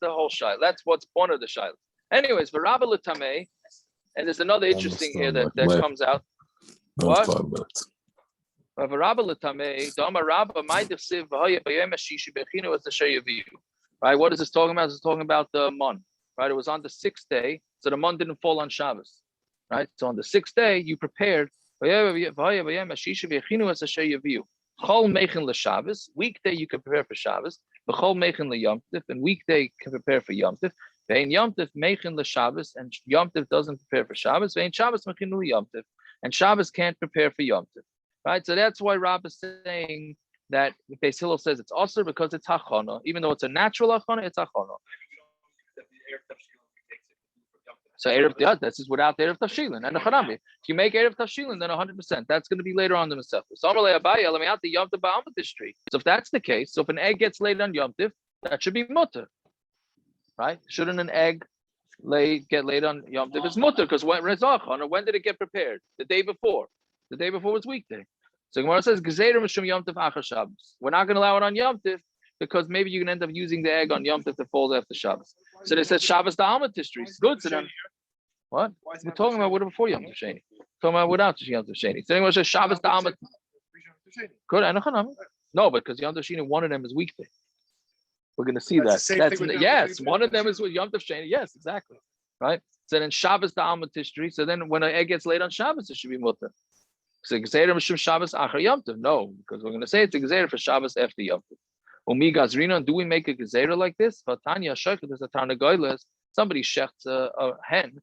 the whole Shaila. That's what's one of the Shaila. Anyways, for Rabbah l'tamei, and there's another interesting here that comes out. What? For Rabbah l'tamei, Dama Rabbah might have said v'haya b'yom hashishi bechinu as the sheyaviu. Right? What is this talking about? It's talking about the mon. Right? It was on the 6th day, so the mon didn't fall on Shabbos. Right? So on the 6th day, you prepared. Chol mechin l'Shabbos. Weekday you can prepare for Shabbos. Chol mechin l'Yom Tov, and weekday can prepare for Yom Tov. Vein Yom Tov mechin l'Shabbos, and Yom Tov doesn't prepare for Shabbos. Vein Shabbos mechin l'Yom Tov, and Shabbos can't prepare for Yom Tov. Right? So that's why Rabbah is saying that Beis Hillel says it's also because it's hachana, even though it's a natural hachana, it's hachana. So Erev, this is without the Erev Tavshilin and the Chanami. If you make Erev Tavshilin, then 100%. That's going to be later on the Masechta. So if that's the case, so if an egg gets laid on Yom Tov, that should be mutter, right? Shouldn't an egg get laid on Yom Tov? It's mutter because when did it get prepared? The day before. The day before was weekday. So Gemara says gezeira mishum Yom Tov achar Shabbos. We're not going to allow it on Yom Tov because maybe you can end up using the egg on Yom Tov to fall after Shabbos. So they said Shabbos the Amud history. It's good. So then, what? We're talking about what before Yom Tov Sheni. Talking about without Yom Tov Sheni. So anyone says Shabbos the Amud. Good. No, because Yom Tov Sheni, one of them is weekday. We're going to see that. Yes, one of them is with Yom Tov Sheni. Yes, exactly. Right. So then Shabbos the Amud history. So then when an egg gets laid on Shabbos, it should be mutter. So gezeira mishum Shabbos achar Yom Tov. No, because we're going to say it's a gezeira for Shabbos after Yom Tov. Umi gazrina, do we make a gezeira like this? Vatanya shaychet is a tarnagoyles. Somebody shechts a hen.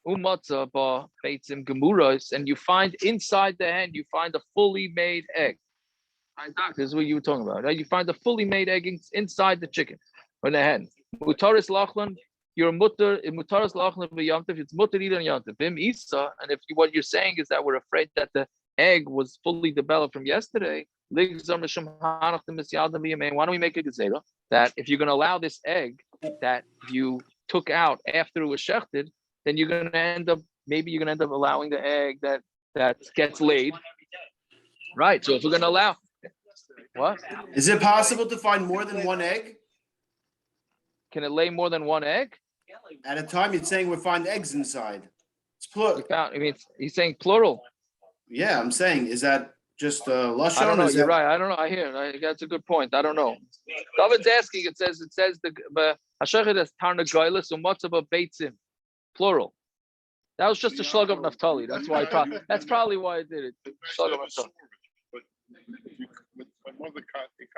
Umatza ba beitzim gemuros, and you find inside the hen, you find a fully made egg. This is what you were talking about. Right? You find a fully made egg inside the chicken or the hen. Mutaris lachlan, you're mutter. Mutaris lachlan b'yamtiv. It's mutter eat on yamtiv. Vim isa, and if what you're saying is that we're afraid that the egg was fully developed from yesterday. Why don't we make a gezeira that if you're going to allow this egg that you took out after it was shechted, then you're going to end up allowing the egg that gets laid. Right. So if we're going to allow, what? Is it possible to find more than one egg? Can it lay more than one egg? At a time, you're saying we find eggs inside. It's plural. He's saying plural. Yeah, I'm saying, is that just lashon? I don't know. You're right. I don't know. I hear. That's a good point. I don't know. David's asking. It says the hashechet is tarnagoyles umatzav beitzim, plural. That was just a shlug of Naphtali. That's why. That's probably why I did it. Shlug of Naphtali. My mother caught chicken.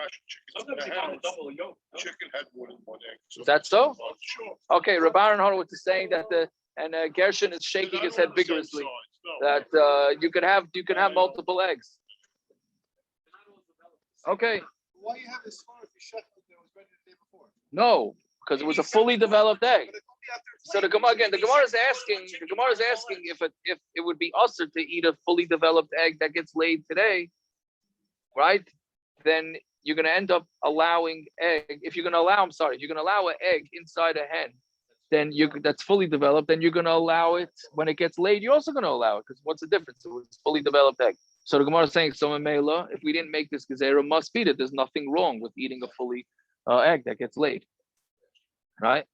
Chicken had more than one egg. Is that so? Sure. Okay, Rabbi Aaron Horowitz is saying that the And Gershon is shaking his head vigorously. That you can have multiple eggs. Okay. Why you have this far if you shut it that was ready the day before? No, because it was a fully developed egg. So the Gemara is asking if it would be usher to eat a fully developed egg that gets laid today, right? Then you're going to end up allowing egg. If you're going to allow an egg inside a hen, then that's fully developed. Then you're going to allow it when it gets laid. You're also going to allow it because what's the difference? It was fully developed egg. So the Gemara is saying, so in Mela, if we didn't make this gezeira, must be that there's nothing wrong with eating a fully egg that gets laid, right?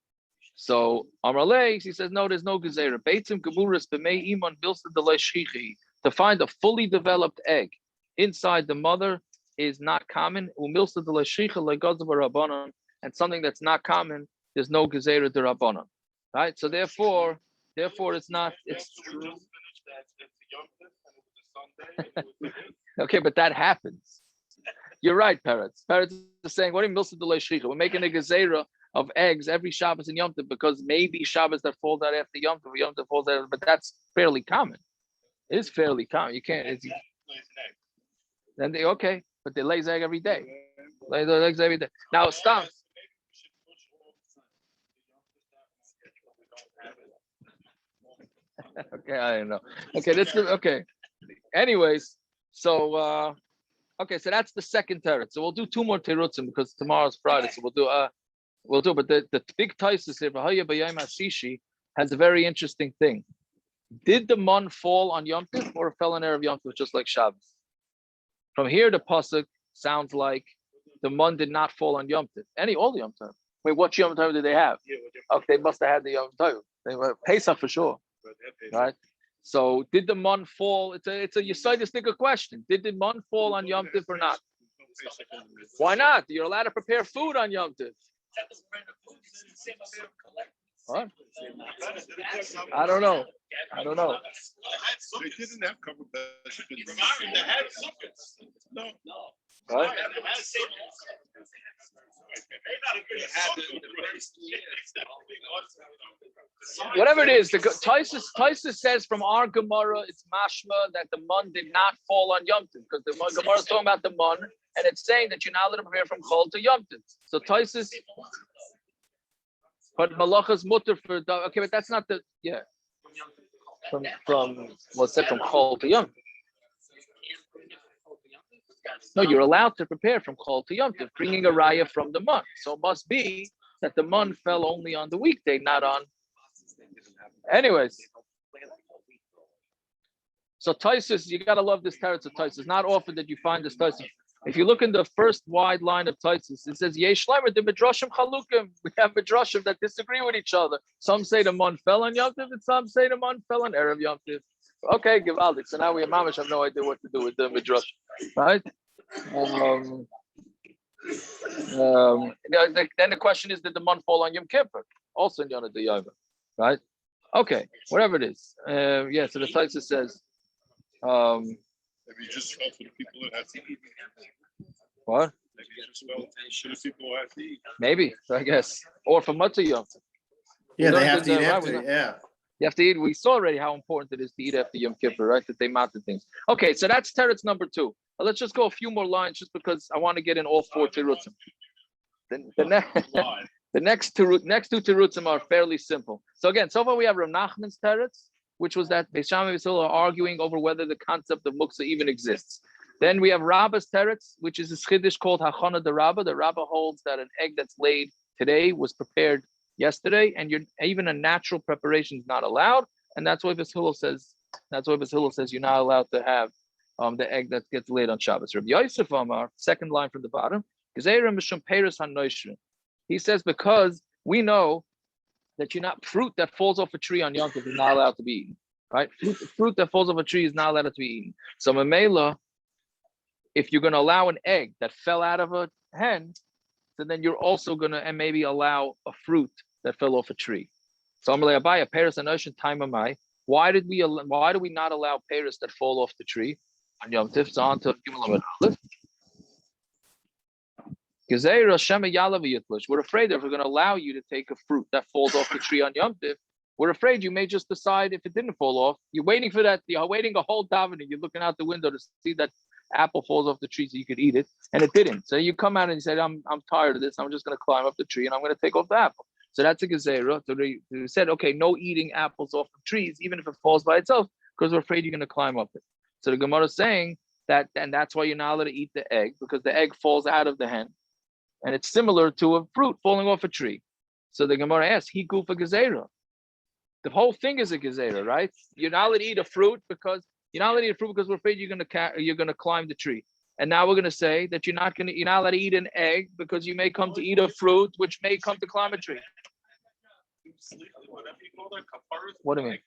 So Amrale, he says, no, there's no gezeira. Beitzim geburas b'mei iman bilsta delay shchichi. To find a fully developed egg inside the mother is not common. Umilsta delay shchicha legazav rabbanon, and something that's not common, there's no gezeira derabbanon, right? So therefore, it's not. It's true. Okay, but that happens. You're right, Peretz. Peretz is saying, what in Milsa Delay Shricha? We're making a gezeira of eggs every Shabbos and Yom Tov because maybe Shabbos that falls out after Yom Tov, Yom Tov falls out, but that's fairly common. It is fairly common. You can't. Then but they lay egg every day. Lay those eggs every day. Now, stam. Okay, I don't know. Okay. Anyways, so so that's the second teretz. So we'll do two more terutzim because tomorrow's Friday. So we'll do. But the big taisus here, has a very interesting thing. Did the mon fall on Yom Tov or fell on Erev Yom Tov just like Shabbos? From here, the pasuk sounds like the mon did not fall on Yom Tov. All Yom Tov. Wait, what Yom Tov did they have? Okay, they must have had the Yom Tov. They were Pesach for sure, right? So did the mon fall? It's a Yisaitistic question. Did the mon fall on Yom Tov or not? Why not? You're allowed to prepare food on Yom Tov. What? I don't know. They didn't have covered vegetables. They had sukkahs. No. What? Whatever it is, the Taisus says from our Gemara, it's mashma that the mon did not fall on Yom Tov because the Gemara is talking about the mon and it's saying that you're not allowed to prepare from Chol to Yom Tov. So Taisus, but Malachas mutter for but that's not the from what's said from Chol to Yom Tov. No, you're allowed to prepare from Chol to Yom Tov, bringing a raya from the mon. So it must be that the mon fell only on the weekday, not on. Anyways, so Taisus, you gotta love this teretz of Taisus. Not often that you find this Taisus. If you look in the first wide line of Taisus, it says Yesh Shleimer the Midrashim Chalukim. We have Midrashim that disagree with each other. Some say the mon fell on Yom Tov, and some say the mon fell on Erev Yom Tov. Okay, Givaldik. So now we have Mamish have no idea what to do with the Midrash, right? Then the question is, did the mon fall on Yom Kippur? Also in Yom Tov, right? Okay, whatever it is. So the Taisus says. Maybe just fell for the people that have to eat. What? Maybe just fell for the people who have to eat. Maybe, I guess. Or for Matzah Yom. Yeah, they have to eat after. Yeah. You have to eat. We saw already how important it is to eat after Yom Kippur, right? That they matter things. Okay, so that's teretz number 2. Let's just go a few more lines, just because I want to get in all 4 terutzim. The next two terutzim are fairly simple. So again, so far we have Rav Nachman's teretz, which was that Beis Shamai and Beis Hillel are arguing over whether the concept of muktza even exists. Then we have Rabbah's teretz, which is a chiddush called Hachana de Rabbah. The Rabbah holds that an egg that's laid today was prepared yesterday, and even a natural preparation is not allowed. And that's why Beis Hillel says you're not allowed to have the egg that gets laid on Shabbos. Rabbi Yosef Amar, second line from the bottom, gezeira mishum peiros hanoishrin. He says because we know that fruit that falls off a tree on Yom Tov is not allowed to be eaten, right? Fruit that falls off a tree is not allowed to be eaten. So Mamela, if you're going to allow an egg that fell out of a hen, so then you're also going to maybe allow a fruit that fell off a tree. So Amalei Abaya, Paris and Ocean time amai. Why do we not allow Paris that fall off the tree on Yom Tov? So on to Gimel Aleph. Gezeira Shema Yalav Yitlush. We're afraid that if we're going to allow you to take a fruit that falls off the tree on Yom Tov, we're afraid you may just decide if it didn't fall off. You're waiting for that. You're waiting a whole davening. You're looking out the window to see that apple falls off the tree so you could eat it, and it didn't. So you come out and you say, I'm tired of this. I'm just going to climb up the tree and I'm going to take off the apple. So that's a gezeira. So they said, okay, no eating apples off of trees, even if it falls by itself, because we're afraid you're going to climb up it. So the Gemara is saying that, and that's why you're not allowed to eat the egg, because the egg falls out of the hen, and it's similar to a fruit falling off a tree. So the Gemara asks, he gufa gezeira. The whole thing is a gezeira, right? You're not allowed to eat a fruit because we're afraid you're gonna climb the tree. And now we're gonna say that you're not allowed to eat an egg because you may come to eat a fruit which may come to climb a tree. What do you mean?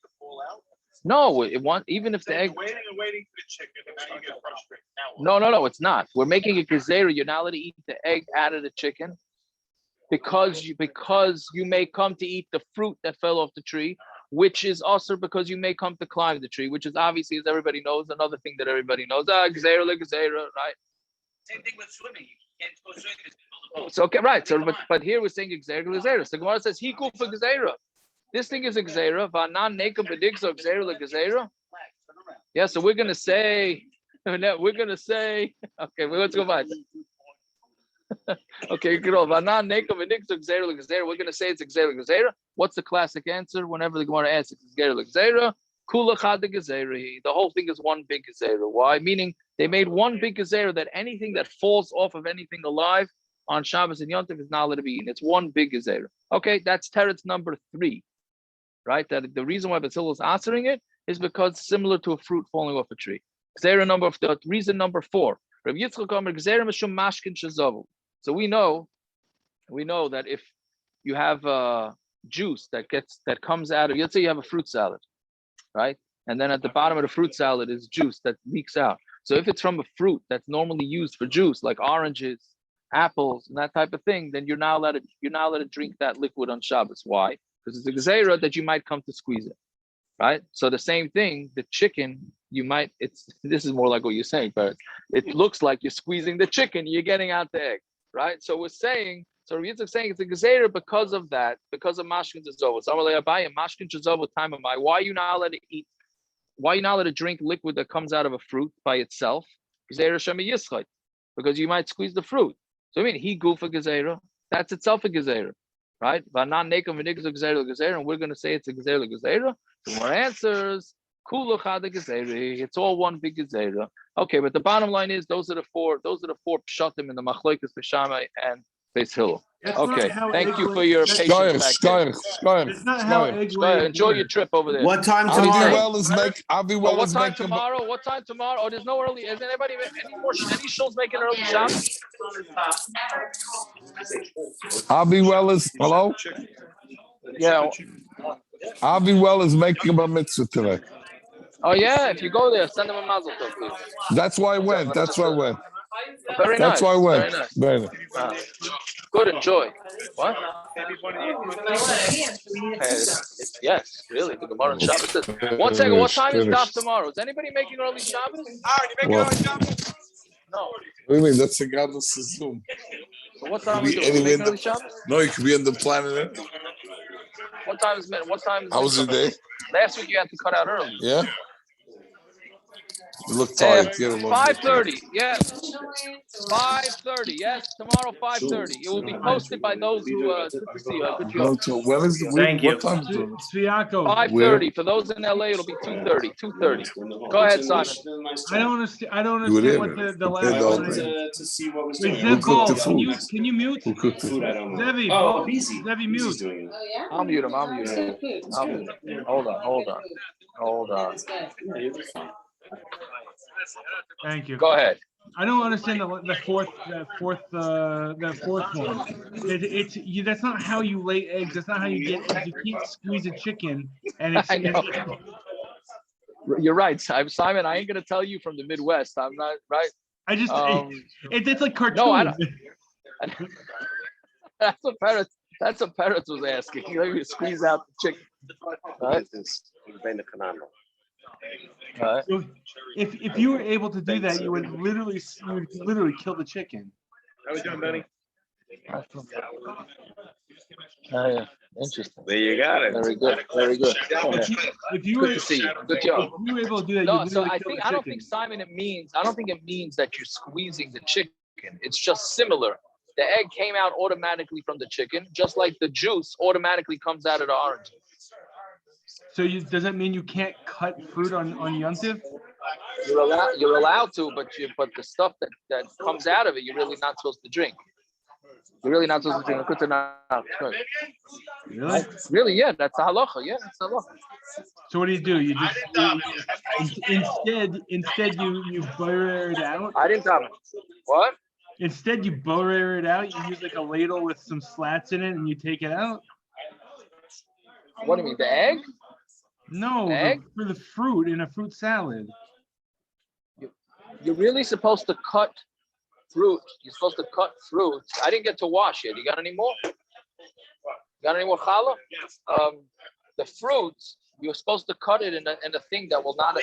No, even if the egg. Waiting for the chicken, and now you get frustrated. No, it's not. We're making a gezeira. You're not allowed to eat the egg out of the chicken because you may come to eat the fruit that fell off the tree, which is also because you may come to climb the tree, which is obviously, as everybody knows, another thing that everybody knows. Gezeira, right? Same thing with swimming. You can't go swimming because you build a boat. So okay, right. So but here we're saying gezeira. So Gemara says he cool for gezeira. This thing is a gezeira. V'anan neka b'digzo gezeira legezeira. Yeah. So we're gonna say. Okay, well, let's go back. Okay, good. V'anan neka b'digzo gezeira legezeira. We're gonna say it's gezeira. What's the classic answer? Whenever the Gemara asks it's gezeira, kula chad gezeira. The whole thing is one big gezeira. Why? Meaning they made one big gezeira that anything that falls off of anything alive on Shabbos and Yom Tov is not allowed to be eaten. It's one big gezeira. Okay, that's teretz number 3, right? That the reason why Beis Hillel is answering it is because it's similar to a fruit falling off a tree. Reason number 4. Rabbi Yitzchak Omer gezeira mishum mashkin shezavu. So we know that if you have juice that comes out of, let's say you have a fruit salad, right? And then at the bottom of the fruit salad is juice that leaks out. So if it's from a fruit that's normally used for juice, like oranges, apples, and that type of thing, then you're not allowed to drink that liquid on Shabbos. Why? Because it's a gezeira that you might come to squeeze it, right? So the same thing, the chicken, this is more like what you're saying, but it looks like you're squeezing the chicken, you're getting out the egg, right? So we're saying, so Yitzchak saying it's a gezeira because of that, because of mashkin shezavu. So I'm like, mashkin shezavu time of my. Why are you not allowed to eat? Why are you not allowed to drink liquid that comes out of a fruit by itself? Gezeira shema yischait, because you might squeeze the fruit. So I mean, he gufa gezeira. That's itself a gezeira, right? Vanan nekam v'nikos gezeira, and we're going to say it's a gezeira. So more answers. Kula chada gezeira. It's all one big gezeira. Okay, but the bottom line is those are the four pshatim in the machlokes Beis Shamai and Beis Hillel. Okay, thank you for your patience. It's not how egg laying. Enjoy your trip over there. What time tomorrow? What time tomorrow? What time tomorrow? Oh, there's no early. Is anybody any shows making early Shabbos? Avi Well is hello. Yeah. Avi Well is making a bar mitzvah today. Oh yeah, if you go there, send them a mazel tov, please. That's why I went. Very That's nice. why I went. Very nice. Very nice. Good, enjoy. What? Yes, really. The Gemara on Shabbos says. 1 second. What time is Daf tomorrow? Is anybody making early Shabbos? You making early Shabbos? No. What do you mean? That's regardless of Zoom. So what time are you making early Shabbos? No, you could be on the planet. What time is? How was your day? Last week you had to cut out early. Yeah. You look tired. 5:30. Yes. 5:30. Yes. Tomorrow 5:30. It will be posted by those who see. When is the week? What time is it? 5:30. For those in LA, it'll be 2:30. 2:30. Go ahead, Simon. I don't understand what the last one is. To see what was Wait, doing. Can you mute? Who cooked the food? I don't know. Zevi, Beezy. Zevi, mute. Doing it. I'll mute him. Hold on. Thank you. Go ahead. I don't understand the fourth one. That's not how you lay eggs. That's not how you get eggs. You can't squeeze a chicken and it's. I know. You're right, Simon. I ain't gonna tell you from the Midwest. I'm not right. I just it's like cartoon. No, I don't. That's what Peretz was asking. Let me squeeze out the chicken. Right? So if you were able to do that, you would literally kill the chicken. How we doing, Benny? Yeah. Interesting. There you got it. Very good. Very good. If you Good were, to see you. Good if job. you were able to do that, No, you'd so literally I kill think the I don't chicken. think Simon I don't think it means that you're squeezing the chicken. It's just similar. The egg came out automatically from the chicken, just like the juice automatically comes out of the orange. So does that mean you can't cut fruit on Yontif? You're allowed to, but the stuff that comes out of it, you're really not supposed to drink. You're really not supposed to drink. Good to know. Really? Really, yeah, that's a halacha. Yeah, that's a halacha. So what do? You just instead you butter it out. I didn't tell him. What? Instead you butter it out. You use like a ladle with some slats in it, and you take it out. What do you mean, the egg? No, for the fruit in a fruit salad. You're really supposed to cut fruit. You're supposed to cut fruit. I didn't get to wash it. You got any more? Got any more challah? The fruit, you're supposed to cut it in a thing that will not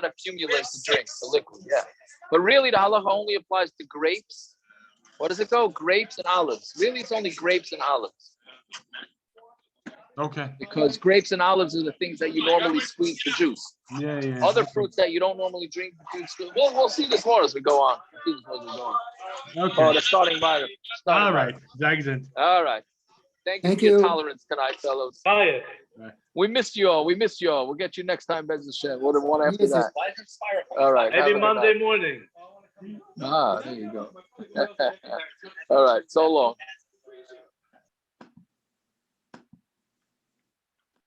accumulate the drink, the liquid. Yeah. But really, the halacha only applies to grapes. What does it go? Grapes and olives. Really, it's only grapes and olives. Okay. Because grapes and olives are the things that you normally squeeze the juice. Yeah. Other fruits that you don't normally drink the juice. We'll see this more as we go on. Okay. Oh, they're starting by. All right. Excellent. All right. Thank you for your tolerance tonight, fellows. Bye. We missed you all. We'll get you next time, Beis Hashem. We'll have one after that. All right. Maybe Monday morning. Ah, there you go. All right. So long.